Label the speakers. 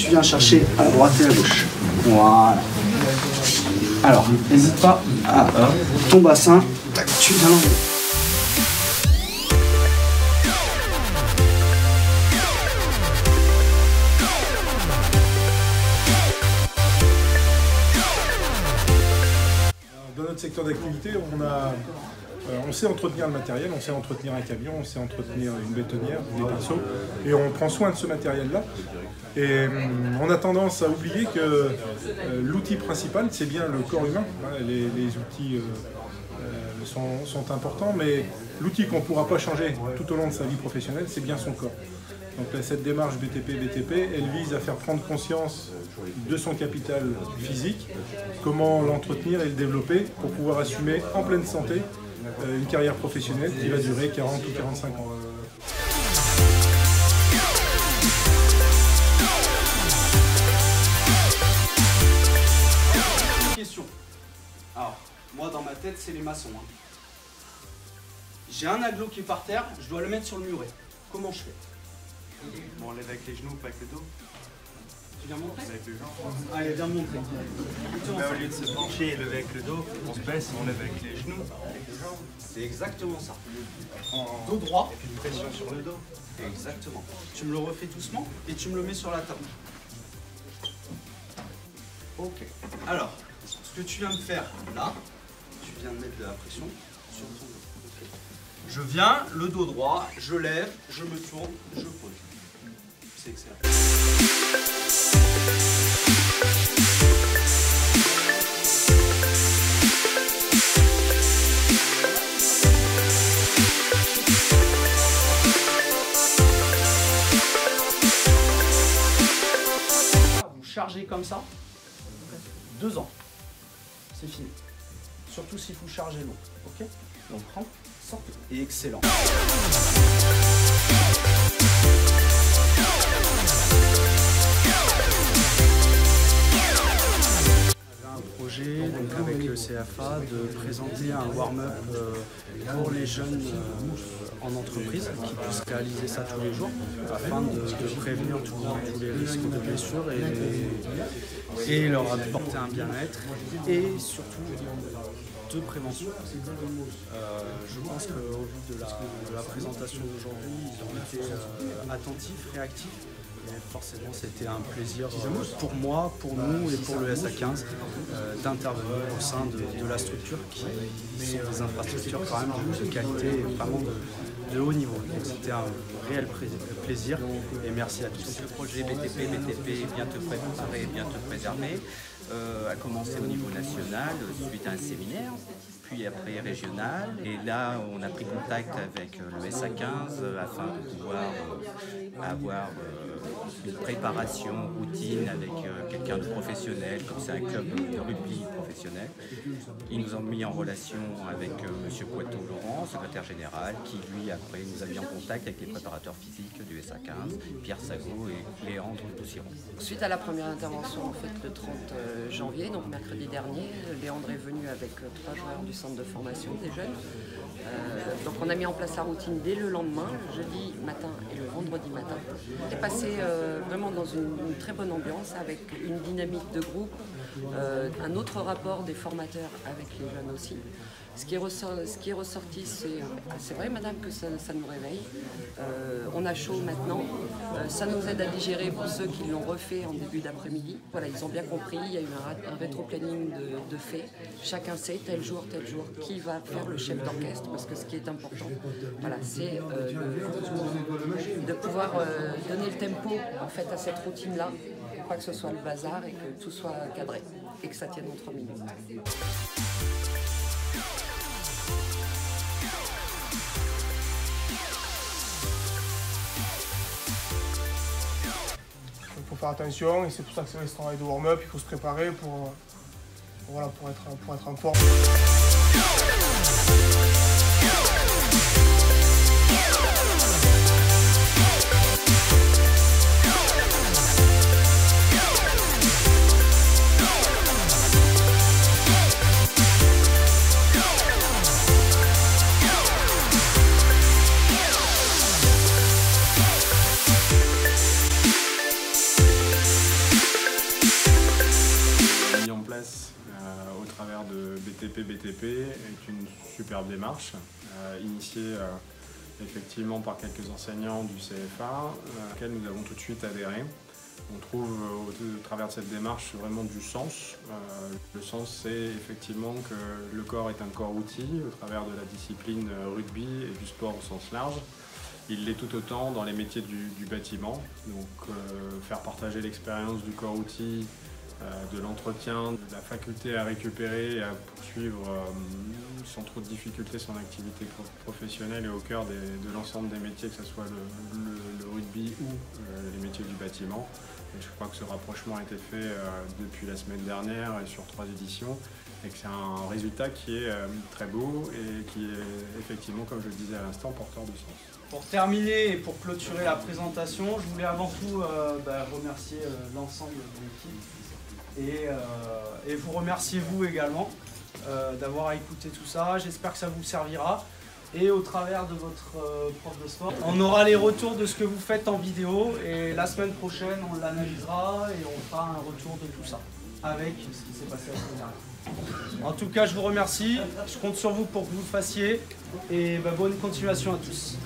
Speaker 1: tu viens chercher à droite et à gauche. Voilà. Alors, n'hésite pas à ton bassin, tu viens l'enlever.
Speaker 2: Dans notre secteur d'activité, on sait entretenir le matériel, on sait entretenir un camion, on sait entretenir une bétonnière, des pinceaux, et on prend soin de ce matériel-là. Et on a tendance à oublier que l'outil principal, c'est bien le corps humain. Les outils sont importants, mais l'outil qu'on ne pourra pas changer tout au long de sa vie professionnelle, c'est bien son corps. Donc là, cette démarche BTP, elle vise à faire prendre conscience de son capital physique, comment l'entretenir et le développer pour pouvoir assumer en pleine santé une carrière professionnelle qui va durer 40 ou 45 ans.
Speaker 1: Question. Alors, moi dans ma tête, c'est les maçons. Hein. J'ai un aglo qui est par terre, je dois le mettre sur le muret. Comment je fais?
Speaker 3: Bon, on lève avec les genoux, pas avec le dos.
Speaker 1: Tu viens montrer?
Speaker 3: Avec le genre.
Speaker 1: Allez, viens me montrer.
Speaker 3: Au lieu de se pencher et lever avec le dos, on se baisse et on lève avec les genoux.
Speaker 1: C'est exactement ça. Dos droit.
Speaker 3: Et puis une pression sur le dos.
Speaker 1: Exactement. Tu me le refais doucement et tu me le mets sur la table. Ok. Alors, ce que tu viens de faire là, tu viens de mettre de la pression sur ton dos. Okay. Je viens, le dos droit, je lève, je me tourne, je pose. C'est excellent. Vous chargez comme ça, 2 ans, c'est fini. Surtout s'il faut charger l'eau, ok? Donc prends, sortez. Et excellent. Projet donc avec le CFA de présenter un warm-up pour les jeunes en entreprise qui puissent réaliser ça tous les jours afin de prévenir tous les risques de blessures et leur apporter un bien-être et surtout de prévention. Je pense qu'au vu de la présentation d'aujourd'hui, ils ont été attentifs, réactifs. Et forcément, c'était un plaisir pour moi, pour nous et pour le SA15 d'intervenir au sein de la structure qui sont des infrastructures quand même de qualité et vraiment de haut niveau. Donc c'était un réel plaisir et merci à tous.
Speaker 4: Le projet BTP bien te préparer, bien te préserver a commencé au niveau national suite à un séminaire, puis après régional. Et là, on a pris contact avec le SA15 afin de pouvoir avoir une préparation routine avec quelqu'un de professionnel, comme c'est un club de rugby professionnel. Ils nous ont mis en relation avec M. Poitou-Laurent, secrétaire général, qui lui après nous a mis en contact avec les préparateurs physiques du SA15, Pierre Sago et Léandre Douciron.
Speaker 5: Suite à la première intervention en fait, le 30 janvier, donc mercredi dernier, Léandre est venu avec 3 joueurs du centre de formation des jeunes. Donc on a mis en place la routine dès le lendemain, le jeudi matin et le vendredi matin. On est passé vraiment dans une très bonne ambiance avec une dynamique de groupe, un autre rapport des formateurs avec les jeunes aussi. Ce qui est ressorti, c'est vrai madame que ça nous réveille. On a chaud maintenant, ça nous aide à digérer pour ceux qui l'ont refait en début d'après-midi. Voilà, ils ont bien compris, il y a eu un rétro-planning de fait. Chacun sait tel jour, qui va faire le chef d'orchestre, parce que ce qui est important, voilà, c'est de pouvoir donner le tempo en fait, à cette routine-là, pas que ce soit le bazar et que tout soit cadré et que ça tienne en 3 minutes.
Speaker 6: Il faut faire attention et c'est pour ça que c'est ce travail de warm-up, il faut se préparer pour être en forme.
Speaker 7: CEP-BTP est une superbe démarche, initiée effectivement par quelques enseignants du CFA, à laquelle nous avons tout de suite adhéré. On trouve au travers de cette démarche vraiment du sens. Le sens, c'est effectivement que le corps est un corps-outil au travers de la discipline rugby et du sport au sens large. Il l'est tout autant dans les métiers du bâtiment. Donc faire partager l'expérience du corps-outil, de l'entretien, de la faculté à récupérer et à poursuivre sans trop de difficultés son activité professionnelle et au cœur de l'ensemble des métiers, que ce soit le rugby ou les métiers du bâtiment. Et je crois que ce rapprochement a été fait depuis la semaine dernière et sur 3 éditions et que c'est un résultat qui est très beau et qui est effectivement, comme je le disais à l'instant, porteur de sens.
Speaker 1: Pour terminer et pour clôturer la présentation, je voulais avant tout remercier l'ensemble de l'équipe et vous remercier vous également d'avoir écouté tout ça. J'espère que ça vous servira. Et au travers de votre prof de sport, on aura les retours de ce que vous faites en vidéo et la semaine prochaine on l'analysera et on fera un retour de tout ça avec ce qui s'est passé la semaine dernière. En tout cas, je vous remercie, je compte sur vous pour que vous le fassiez et bonne continuation à tous.